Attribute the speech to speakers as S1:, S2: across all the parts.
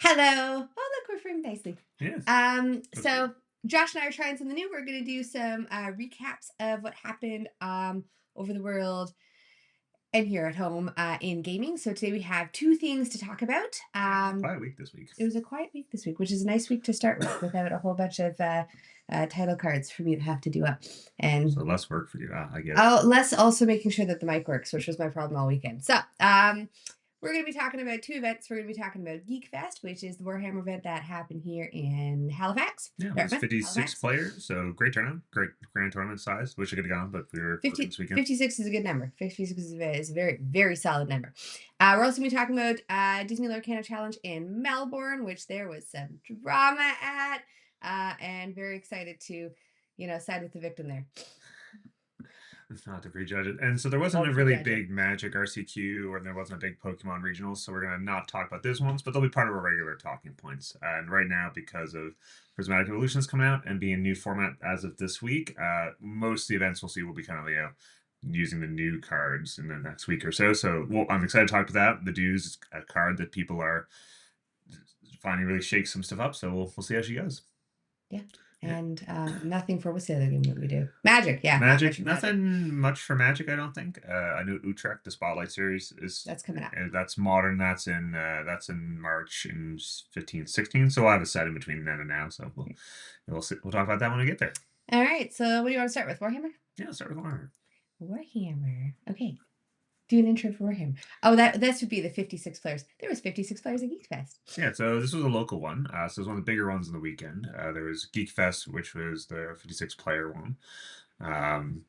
S1: Hello. Oh, look, we're framed nicely.
S2: Yes. That's great.
S1: So Josh and I are trying something new. We're going to do some recaps of what happened over the world and here at home in gaming. So today we have two things to talk about.
S2: Yeah, it was a quiet week this week.
S1: It was a quiet week this week, which is a nice week to start with, without a whole bunch of title cards for me to have to do up. And
S2: So less work for you. I get it.
S1: less also making sure that the mic works, which was my problem all weekend. So we're going to be talking about two events. We're going to be talking about Geek Fest, which is the Warhammer event that happened here in Halifax.
S2: Yeah, it was
S1: Dartmouth,
S2: 56
S1: Halifax.
S2: players, so great turnout, great grand tournament size. Wish I could have gone, but we were working
S1: 50,
S2: this weekend.
S1: 56 is a good number. 56 is a very, very solid number. We're also going to be talking about Disney Lorcana Challenge in Melbourne, which there was some drama at, and very excited to, side with the victim there.
S2: It's not to prejudge it. And so there wasn't
S1: Don't
S2: a really
S1: prejudge it.
S2: big Magic RCQ, or there wasn't a big Pokemon regional, so we're going to not talk about those ones, but they'll be part of our regular talking points. And right now, because of Prismatic Evolutions coming out and being new format as of this week, most of the events we'll see will be kind of, using the new cards in the next week or so. So I'm excited to talk about that. The Dues is a card that people are finding really shakes some stuff up, so we'll see how she goes.
S1: Yeah.
S2: Yeah.
S1: And nothing for what's the other game that we do? Magic, yeah.
S2: Magic,
S1: Not much for Magic.
S2: nothing much for Magic, I don't think. I know Utrecht, the Spotlight series, is
S1: That's coming up.
S2: that's modern. That's in March in 15, 16. So I'll have a set in between then and now. So we'll talk about that when we get there.
S1: All right. So what do you want to start with? Warhammer?
S2: Yeah, let's start with Warhammer.
S1: Warhammer. Okay. Do an intro for Warhammer. Oh, this would be the 56 players. There was 56 players at Geek Fest.
S2: Yeah, so this was a local one. So it was one of the bigger ones in the weekend. There was Geek Fest, which was the 56 player one.
S1: I'm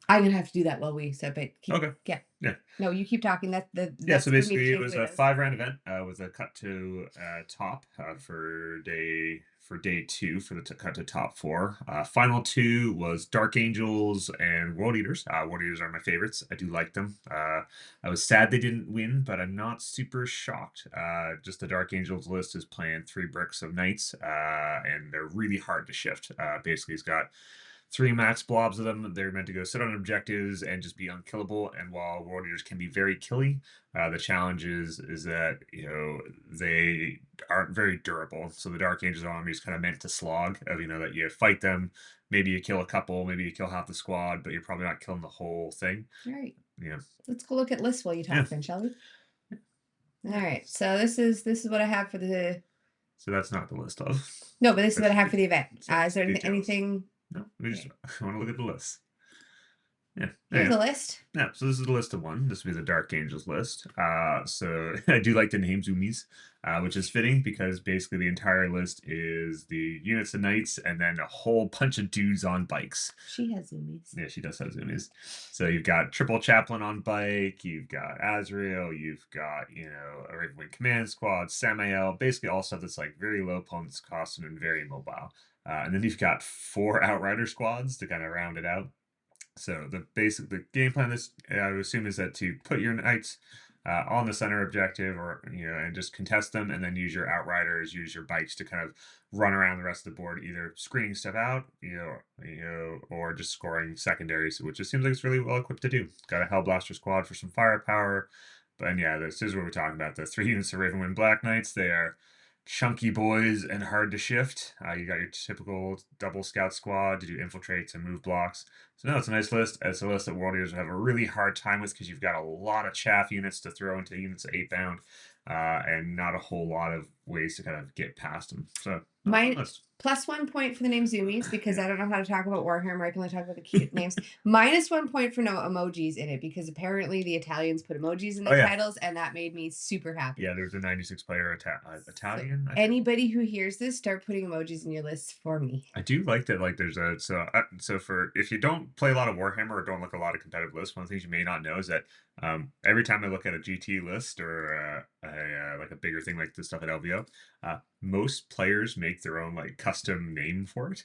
S1: gonna have to do that while we but
S2: Okay.
S1: Yeah. No, you keep talking. That's
S2: So basically it was a 5 round event with a cut to top for day 2 for the cut to top 4. Final 2 was Dark Angels and World Eaters. World Eaters are my favorites. I do like them. I was sad they didn't win, but I'm not super shocked. Just the Dark Angels list is playing 3 bricks of knights, and they're really hard to shift. Basically, he's got 3 max blobs of them. They're meant to go sit on objectives and just be unkillable. And while World Eaters can be very killy, the challenge is that they aren't very durable. So the Dark Angels army is kind of meant to slog. That you fight them, maybe you kill a couple, maybe you kill half the squad, but you're probably not killing the whole thing.
S1: All right.
S2: Yeah.
S1: Let's go look at lists while you talk, then, shall we? All right. So this is what I have for the.
S2: So that's not the list of.
S1: No, but this is what I have for the event. Is there
S2: details.
S1: anything?
S2: No, I want to look at the list. Yeah.
S1: Here's the list.
S2: Yeah, so this is the list of one. This would be the Dark Angels list. So I do like the name Zoomies, which is fitting because basically the entire list is the units of knights and then a whole bunch of dudes on bikes.
S1: She has Zoomies.
S2: Yeah, she does have Zoomies. So you've got Triple Chaplain on bike, you've got Azrael, you've got, a Ravenwing Command Squad, Samael, basically all stuff that's like very low opponents cost and very mobile. And then you've got 4 Outrider squads to kind of round it out. So the game plan this I would assume is that to put your knights on the center objective, or and just contest them, and then use your outriders, use your bikes to kind of run around the rest of the board, either screening stuff out, or just scoring secondaries, which it seems like it's really well equipped to do. Got a Hellblaster squad for some firepower, but this is what we're talking about. The 3 units of Ravenwind Black Knights. They are chunky boys and hard to shift. You got your typical double scout squad to do infiltrates and move blocks. So no, it's a nice list. It's a list that World Eaters have a really hard time with because you've got a lot of chaff units to throw into units of 8 bound, and not a whole lot of ways to kind of get past them. So
S1: plus 1 point for the name Zoomies because I don't know how to talk about Warhammer. I can only talk about the cute names. Minus 1 point for no emojis in it because apparently the Italians put emojis in the titles, and that made me super happy.
S2: Yeah, there's a 96 player Italian.
S1: So anybody who hears this, start putting emojis in your lists for me.
S2: I do like that. Like, there's so for if you don't play a lot of Warhammer or don't look at a lot of competitive lists, one of the things you may not know is that every time I look at a GT list or like a bigger thing like the stuff at LVO, most players make their own like custom name for it.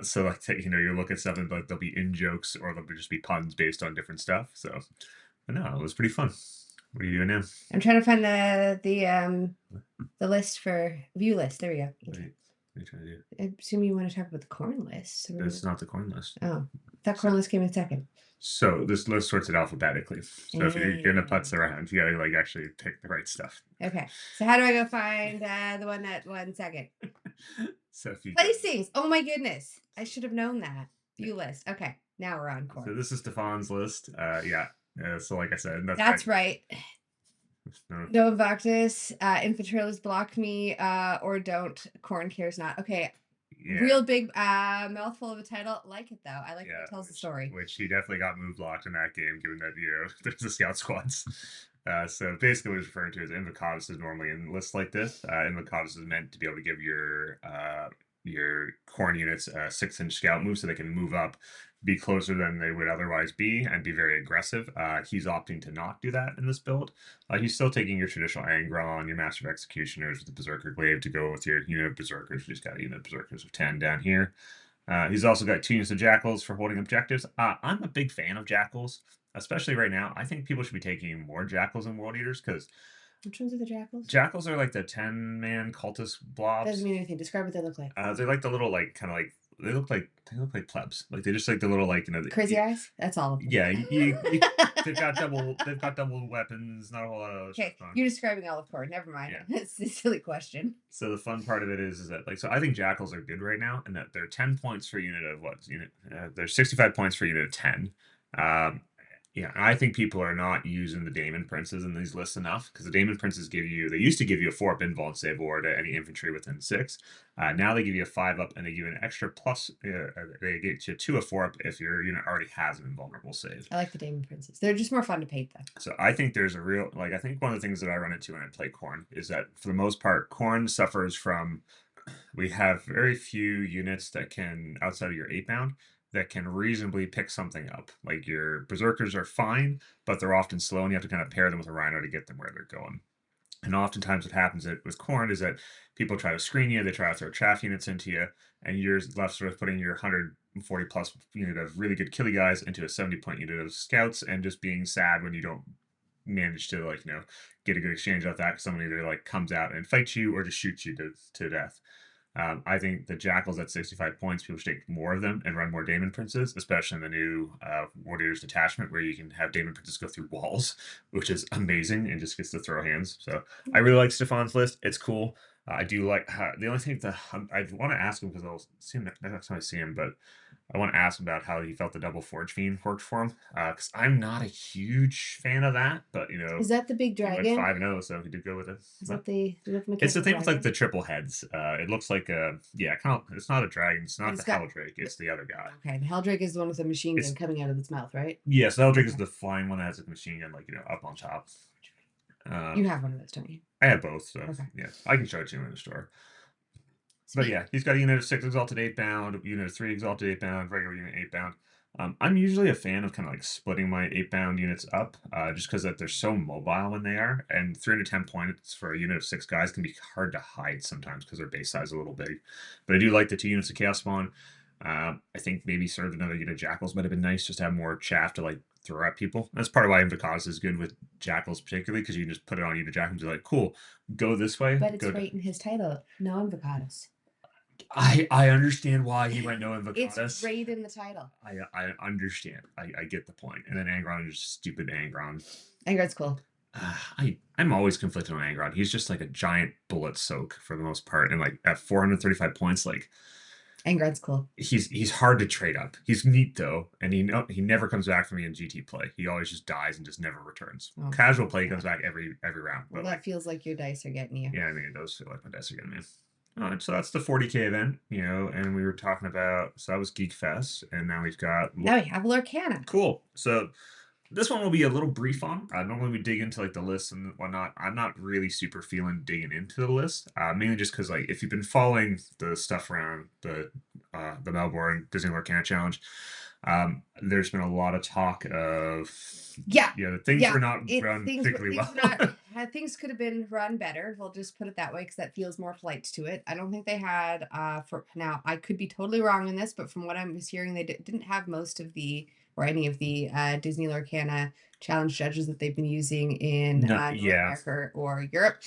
S2: So like you look at something, but there'll be in jokes or there'll just be puns based on different stuff. So, but no, it was pretty fun. What are you doing now?
S1: I'm trying to find the list for view list. There we go.
S2: What are you trying to do?
S1: I assume you want to talk about the corn list.
S2: It's not the corn list.
S1: Oh, that corn list came in second.
S2: So this list sorts it alphabetically. So if you're gonna
S1: Eh,
S2: putz around, you gotta like actually pick the right stuff.
S1: okay. So how do I go find the one that 1 second?
S2: So if you go,
S1: Placings. Oh my goodness. I should have known that.
S2: yeah.
S1: View list. Okay. Now we're on
S2: So
S1: court.
S2: this is Stefan's list. Yeah. So like I said, that's right.
S1: That's right.
S2: No,
S1: No Invictus, Infantrilis block me, or don't. Corn cares not. Okay.
S2: yeah.
S1: Real big mouthful of a title. Like it though. I like that
S2: Yeah,
S1: it tells the story.
S2: which he definitely got move blocked in that game, given that there's the scout squads. So basically, what he's referring to is Invocatus is normally in lists like this. Invocatus is meant to be able to give your corn units a 6-inch scout move, so they can move up, be closer than they would otherwise be, and be very aggressive. He's opting to not do that in this build. He's still taking your traditional Angron, your Master of Executioners with the Berserker Glaive to go with your unit of Berserkers. He's got a unit of Berserkers of 10 down here. He's also got 2 units of Jackals for holding objectives. I'm a big fan of Jackals, especially right now. I think people should be taking more Jackals and World Eaters because
S1: Which ones are the jackals?
S2: Jackals are like the 10-man cultist
S1: Doesn't
S2: blobs.
S1: mean anything. Describe what they look like.
S2: They're like the little like kind of like they look like plebs. Like they just like the little like
S1: Crazy eyes? That's all of them.
S2: yeah they've got double weapons. Not a whole lot of other stuff
S1: Okay,
S2: on.
S1: you're describing all of course. Never mind.
S2: Yeah.
S1: It's a silly question.
S2: So the fun part of it is that like so I think jackals are good right now, and that they're 10 points for a unit of what unit they're 65 points for a unit of 10. Um, yeah, and I think people are not using the Daemon Princes in these lists enough because the Daemon Princes they used to give you a 4-up invuln save or to any infantry within 6. Now they give you a 5-up and they give you an extra plus. They get you 2 a 4-up if your unit already has an invulnerable save.
S1: I like the Damon Princes. They're just more fun to paint though.
S2: So I think there's a real I think one of the things that I run into when I play Corn is that for the most part, Corn suffers from we have very few units that can outside of your 8-bound that can reasonably pick something up. Like your berserkers are fine, but they're often slow, and you have to kind of pair them with a rhino to get them where they're going. And oftentimes, what happens with corn is that people try to screen you, they try to throw chaff units into you, and you're left sort of putting your 140 plus unit of really good killy guys into a 70-point unit of scouts, and just being sad when you don't manage to get a good exchange off that because someone either like comes out and fights you or just shoots you to death. I think the Jackals at 65 points, people should take more of them and run more Daemon Princes, especially in the new Warriors detachment where you can have Daemon Princes go through walls, which is amazing and just gets to throw hands. So I really like Stefan's list. It's cool. I do like the only thing that I want to ask him because I'll see him next time I see him, but I want to ask him about how he felt the double Forge Fiend worked for him because I'm not a huge fan of that, but
S1: Is that the big
S2: he went
S1: dragon?
S2: 5-0, so he did go with it.
S1: Is that the
S2: It's the
S1: mechanical
S2: thing with like
S1: dragon?
S2: the triple heads. It looks like yeah, kind of. It's not a dragon. It's
S1: But
S2: not
S1: it's
S2: the
S1: got
S2: Helldrake. It's the other guy.
S1: okay. The Helldrake is the one with the machine gun
S2: It's
S1: coming out of its mouth, right?
S2: yes, the Helldrake is
S1: Okay.
S2: the flying one that has a machine gun, like up on top.
S1: You
S2: Um,
S1: have one of those, don't you?
S2: I have both, so
S1: Okay.
S2: yeah, I can show it to you in the store. But
S1: Sweet.
S2: yeah, he's got a unit of 6 exalted 8-bound, unit of 3 exalted 8-bound, regular unit 8-bound. I'm usually a fan of kind of like splitting my 8-bound units up, just because that they're so mobile when they are, and 310 points for a unit of 6 guys can be hard to hide sometimes because their base size is a little big. But I do like the 2 units of Chaos Spawn. I think maybe sort of another unit of Jackals might have been nice just to have more chaff to like throw at people. That's part of why Invocatus is good with Jackals, particularly because you can just put it on unit Jackals and be like, cool, go this way,
S1: But
S2: go.
S1: it's right in his title. No avocados.
S2: I understand why he went no
S1: It's
S2: Invocatus.
S1: right in the title.
S2: I understand. I get the point. And then Angron is just stupid Angron.
S1: Angrad's cool.
S2: I'm always conflicted on Angron. He's just like a giant bullet soak for the most part, and like at 435 points, like
S1: Angrad's cool.
S2: he's hard to trade up. He's neat though, and he never comes back for me in GT play. He always just dies and just never returns.
S1: Oh,
S2: Casual play he comes back every round.
S1: well,
S2: But
S1: that
S2: like
S1: feels like your dice are getting you.
S2: yeah, I mean it does feel like my dice are getting me. All right, so that's the 40K event, and we were talking about so that was Geek Fest, and now we've got
S1: Now we have Lorcana.
S2: cool. So this one will be a little brief on. Normally we dig into like the list and whatnot. I'm not really super feeling digging into the list, mainly just because like if you've been following the stuff around the Melbourne Disney Lorcana Challenge, there's been a lot of talk of
S1: Yeah.
S2: things were not run
S1: Things,
S2: particularly
S1: things,
S2: well.
S1: were not, things could have been run better. We'll just put it that way because that feels more polite to it. I don't think they had for now. I could be totally wrong in this, but from what I was hearing, they didn't have most of the or any of the Disney Lorcana challenge judges that they've been using in
S2: No,
S1: North
S2: yeah,
S1: America or Europe.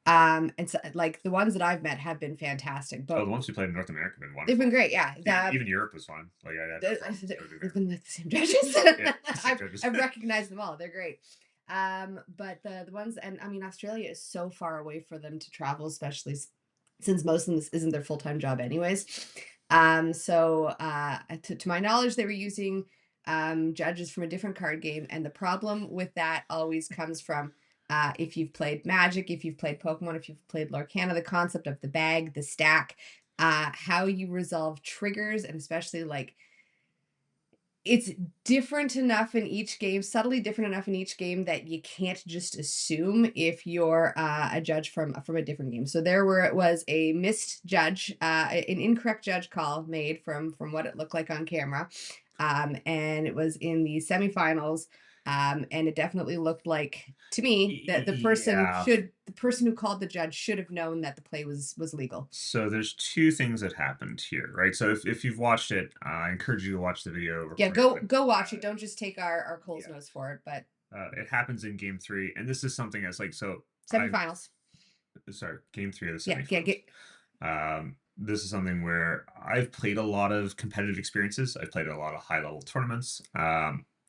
S1: And so, like, the ones that I've met have been fantastic,
S2: Oh,
S1: but
S2: the ones who played in North America have been
S1: they've been
S2: wonderful.
S1: great. Yeah,
S2: Even Europe was fun. Like, I had no problem going to
S1: they've
S2: there.
S1: been like the same judges.
S2: Yeah, same judges.
S1: I've recognized them all. They're great. But the ones, and I mean, Australia is so far away for them to travel, especially since most of them, this isn't their full-time job anyways. To my knowledge, they were using judges from a different card game, and the problem with that always comes from if you've played Magic, if you've played Pokemon, if you've played Lorcana, the concept of the bag, the stack, how you resolve triggers, and especially like it's different enough in each game, subtly different enough in each game that you can't just assume if you're a judge from a different game. So there were it was a missed judge, an incorrect judge call made from what it looked like on camera, and it was in the semifinals. And it definitely looked like to me that
S2: Yeah.
S1: the person who called the judge should have known that the play was legal.
S2: So there's two things that happened here, right? So if you've watched it, I encourage you to watch the video
S1: Yeah,
S2: recording of
S1: go watch
S2: uh,
S1: it. Don't just take our Cole's
S2: yeah,
S1: notes for it, but
S2: it happens in game three, and this is something that's like so. I
S1: semifinals.
S2: sorry, game three of the
S1: Yeah, yeah,
S2: semifinals. This is something where I've played a lot of competitive experiences. I've played a lot of high level tournaments.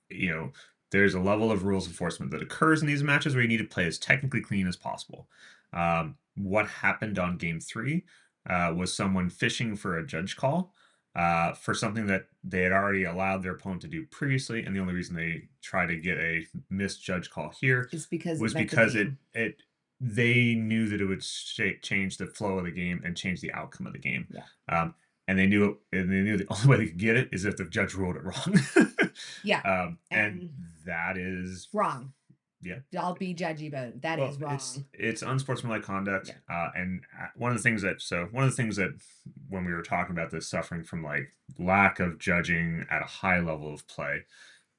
S2: You know, there's a level of rules enforcement that occurs in these matches where you need to play as technically clean as possible. What happened on game three was someone fishing for a judge call for something that they had already allowed their opponent to do previously, and the only reason they tried to get a missed judge call here
S1: Is because it
S2: was
S1: meant the
S2: because
S1: game.
S2: it they knew that it would change the flow of the game and change the outcome of the game.
S1: Yeah.
S2: Um, and they knew the only way they could get it is if the judge ruled it wrong.
S1: Yeah.
S2: And
S1: And
S2: that is,
S1: wrong.
S2: yeah.
S1: I'll be judgy about it. That
S2: Well,
S1: is wrong.
S2: it's unsportsmanlike conduct,
S1: Yeah.
S2: and one of the things that when we were talking about this suffering from like lack of judging at a high level of play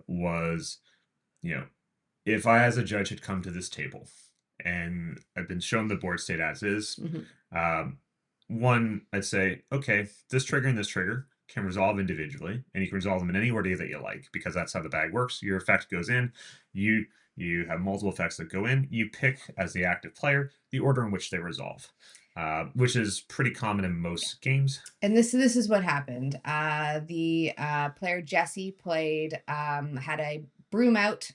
S2: was, you know, if I as a judge had come to this table and I've been shown the board state as is,
S1: Mhm.
S2: um, one, I'd say, okay, this trigger and this trigger can resolve individually, and you can resolve them in any order that you like, because that's how the bag works. Your effect goes in, you you have multiple effects that go in. You pick as the active player the order in which they resolve, which is pretty common in
S1: Yeah.
S2: most games.
S1: And this is what happened. The player Jesse played had a broom out.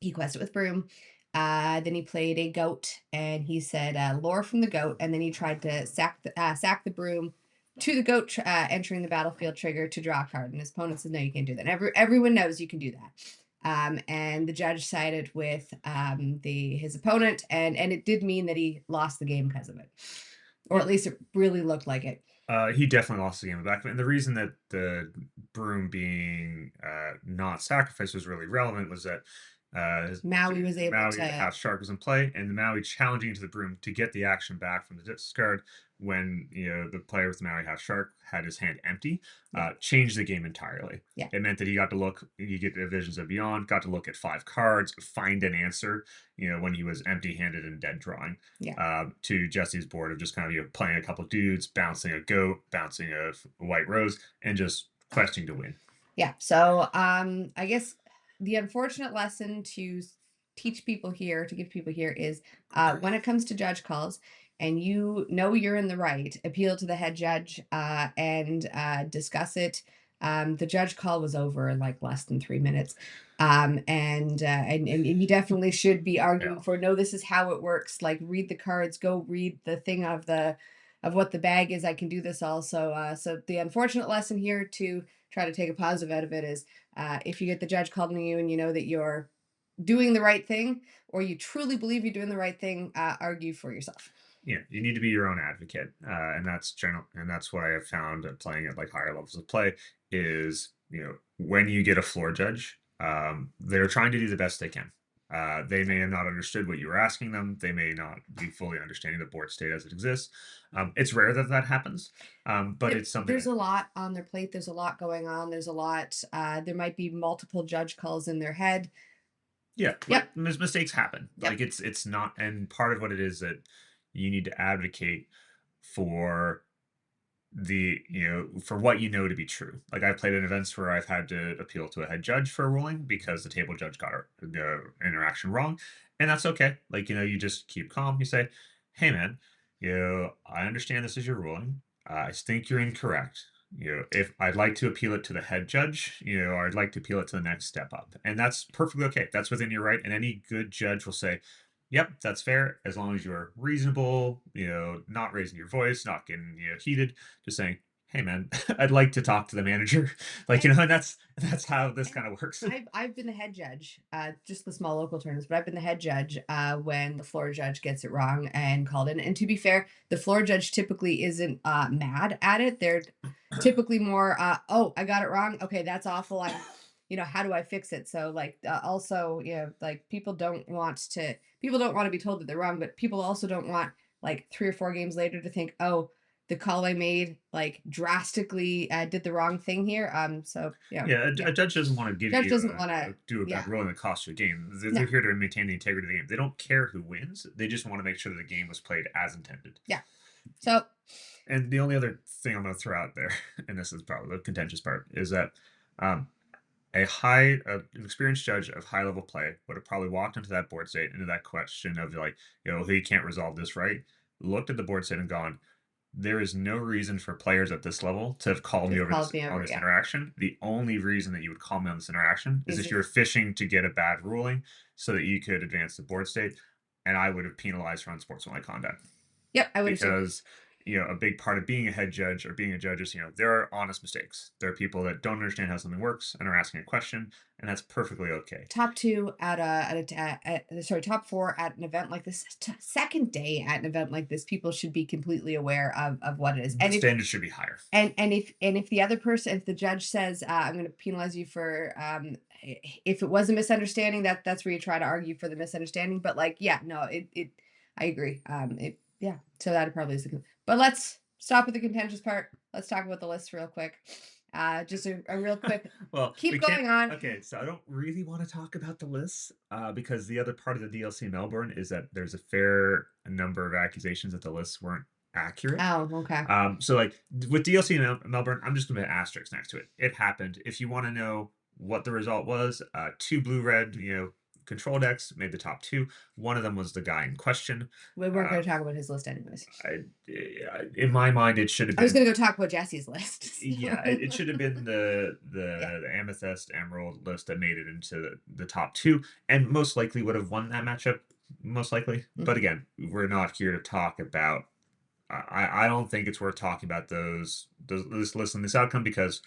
S1: He quested with broom. Then he played a goat, and he said lore from the goat, and then he tried to sack the broom to the goat, entering the battlefield trigger to draw a card. And his opponent said, "No, you can't do that." And everyone knows you can do that. And the judge sided with the his opponent, and it did mean that he lost the game because of it, or
S2: Yeah.
S1: at least it really looked like it.
S2: He definitely lost the game back, and the reason that the broom being not sacrificed was really relevant was that
S1: Maui was able
S2: Maui
S1: to,
S2: half shark was in play, and the Maui challenging into the broom to get the action back from the discard when the player with the Maui half shark had his hand empty,
S1: yeah,
S2: changed the game entirely.
S1: yeah,
S2: It meant that he get the visions of beyond, got to look at 5 cards, find an answer, when he was empty-handed and dead drawing,
S1: yeah.
S2: to Jesse's board of just kind of playing a couple dudes, bouncing a goat, bouncing a white rose, and just questing to win.
S1: Yeah. So I guess the unfortunate lesson teach people here, to give people here is when it comes to judge calls and you know you're in the right, appeal to the head judge and discuss it. The judge call was over in like less than 3 minutes. And you definitely should be arguing
S2: Yeah.
S1: for no, this is how it works. Like read the cards, go read the thing of what the bag is. I can do this also. So the unfortunate lesson here to try to take a positive out of it is if you get the judge calling you and you know that you're doing the right thing or you truly believe you're doing the right thing, argue for yourself.
S2: Yeah, you need to be your own advocate, and that's what I have found at playing at like higher levels of play is when you get a floor judge, they're trying to do the best they can. They may have not understood what you were asking them. They may not be fully understanding the board state as it exists. It's rare that that happens, but it's something
S1: There's
S2: that,
S1: a lot on their plate. There's a lot going on. There's a lot. There might be multiple judge calls in their head.
S2: yeah,
S1: Yep.
S2: mistakes happen.
S1: Yep.
S2: Like it's not, and part of what it is that you need to advocate for for what you know to be true. Like I've played in events where I've had to appeal to a head judge for a ruling because the table judge got the interaction wrong, and that's okay. Like you just keep calm. You say, "Hey, man, I understand this is your ruling. I think you're incorrect. If I'd like to appeal it to the head judge, or I'd like to appeal it to the next step up." And that's perfectly okay. That's within your right. And any good judge will say, "Yep, that's fair, as long as you're reasonable, not raising your voice, not getting, heated, just saying, 'Hey, man, I'd like to talk to the manager.'" Like,
S1: And
S2: and that's how this
S1: and
S2: kind of works.
S1: I've been the head judge, just the small local tournaments, but I've been the head judge when the floor judge gets it wrong and called in. And to be fair, the floor judge typically isn't mad at it. They're typically more, oh, I got it wrong. Okay, that's awful. How do I fix it? So like, also, like people don't want to be told that they're wrong, but people also don't want like 3 or 4 games later to think, oh, the call I made like drastically did the wrong thing here. So
S2: Yeah,
S1: yeah,
S2: a judge doesn't want to give
S1: judge
S2: you
S1: doesn't want to.
S2: do a bad
S1: Yeah,
S2: ruling that costs you a game.
S1: no,
S2: They're here to maintain the integrity of the game. They don't care who wins. They just want to make sure that the game was played as intended.
S1: yeah. So
S2: And the only other thing I'm going to throw out there, and this is probably the contentious part, is that um, an experienced judge of high level play would have probably walked into that board state, into that question of like, he can't resolve this right, looked at the board state and gone, there is no reason for players at this level to have called me
S1: just
S2: over
S1: called
S2: this
S1: me
S2: on
S1: over.
S2: this
S1: Yeah,
S2: interaction. The only reason that you would call me on this interaction is
S1: is
S2: if
S1: it?
S2: you're fishing to get a bad ruling so that you could advance the board state, and I would have penalized for unsportsmanlike conduct.
S1: Yep, I would have too.
S2: Because a big part of being a head judge or being a judge is there are honest mistakes. There are people that don't understand how something works and are asking a question, and that's perfectly okay.
S1: Top two sorry, top four at an event like this. Second day at an event like this, people should be completely aware of what it is.
S2: The standards should be higher.
S1: If the other person, if the judge says, I'm going to penalize you for, if it was a misunderstanding, that's where you try to argue for the misunderstanding. But like, yeah, no, I agree. Yeah, so that probably is but let's stop with the contentious part. Let's talk about the list real quick. Just a real quick,
S2: Well, we
S1: keep
S2: can't.
S1: going on.
S2: Okay, so I don't really want to talk about the list because the other part of the DLC Melbourne is that there's a fair number of accusations that the lists weren't accurate.
S1: Oh, okay.
S2: So like with DLC Melbourne, I'm just gonna put an asterisk next to it. It happened. If you want to know what the result was, two blue red, control decks made the top two. One of them was the guy in question.
S1: We weren't
S2: Uh,
S1: going to talk about his list anyways.
S2: in my mind, it should have
S1: I was
S2: been.
S1: going to go talk about Jesse's list.
S2: Yeah,
S1: So.
S2: it should have been the
S1: Yeah.
S2: the amethyst emerald list that made it into the top two, and most likely would have won that matchup. Most likely, but
S1: Mhm.
S2: again, we're not here to talk about. I don't think it's worth talking about those this list and this outcome because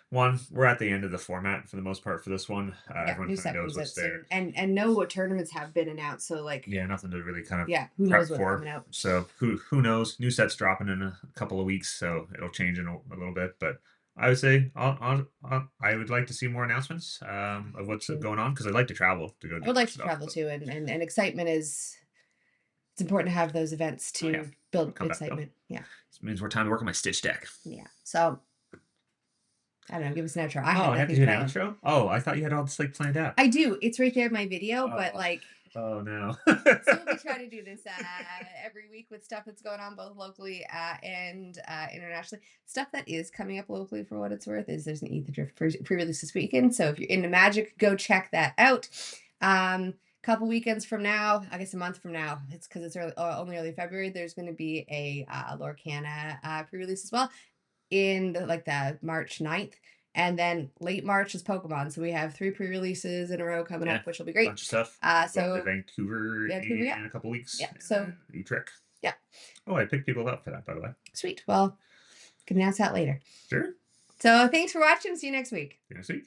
S2: one, we're at the end of the format for the most part for this one.
S1: Yeah,
S2: Everyone
S1: new
S2: kind of
S1: set
S2: knows
S1: comes out
S2: what's there.
S1: soon, and know what tournaments have been announced. So like,
S2: Yeah, nothing to really kind of
S1: yeah, who
S2: prep
S1: knows what's
S2: for.
S1: coming out?
S2: So who knows? New sets dropping in a couple of weeks, so it'll change in a little bit. But I would say I would like to see more announcements of
S1: Me
S2: what's
S1: too.
S2: going on because I'd like to travel to go
S1: I
S2: do
S1: would
S2: more
S1: like to
S2: stuff.
S1: travel
S2: But
S1: too, and excitement is it's important to have those events
S2: oh yeah,
S1: to
S2: I'll
S1: build
S2: come back though.
S1: excitement. Yeah,
S2: This means more time to work on my Stitch deck.
S1: yeah. So I don't know. Give us an outro. I
S2: Oh,
S1: had
S2: I have to
S1: nothing
S2: do an
S1: planned.
S2: outro. Oh, I thought you had all this like planned out.
S1: I do. It's right there in my video, but
S2: Oh,
S1: like.
S2: oh no.
S1: So we'll be trying to do this every week with stuff that's going on both locally and internationally. Stuff that is coming up locally, for what it's worth, is there's an Ether Drift pre-release this weekend. So if you're into Magic, go check that out. Couple weekends from now, I guess a month from now, it's because it's only early February. There's going to be a Lorcana pre-release as well in the March 9th. And then late March is Pokemon. So we have 3 pre-releases in a row coming
S2: Yeah,
S1: up, which will be great.
S2: bunch of stuff. Going to
S1: So
S2: Vancouver
S1: Vancouver, yeah.
S2: in a couple weeks,
S1: Yeah.
S2: and
S1: So
S2: then Utrecht.
S1: yeah.
S2: Oh, I picked people up for that, by the way.
S1: Sweet. Well, can announce that later.
S2: Sure.
S1: So thanks for watching. See you next week.
S2: See you next week.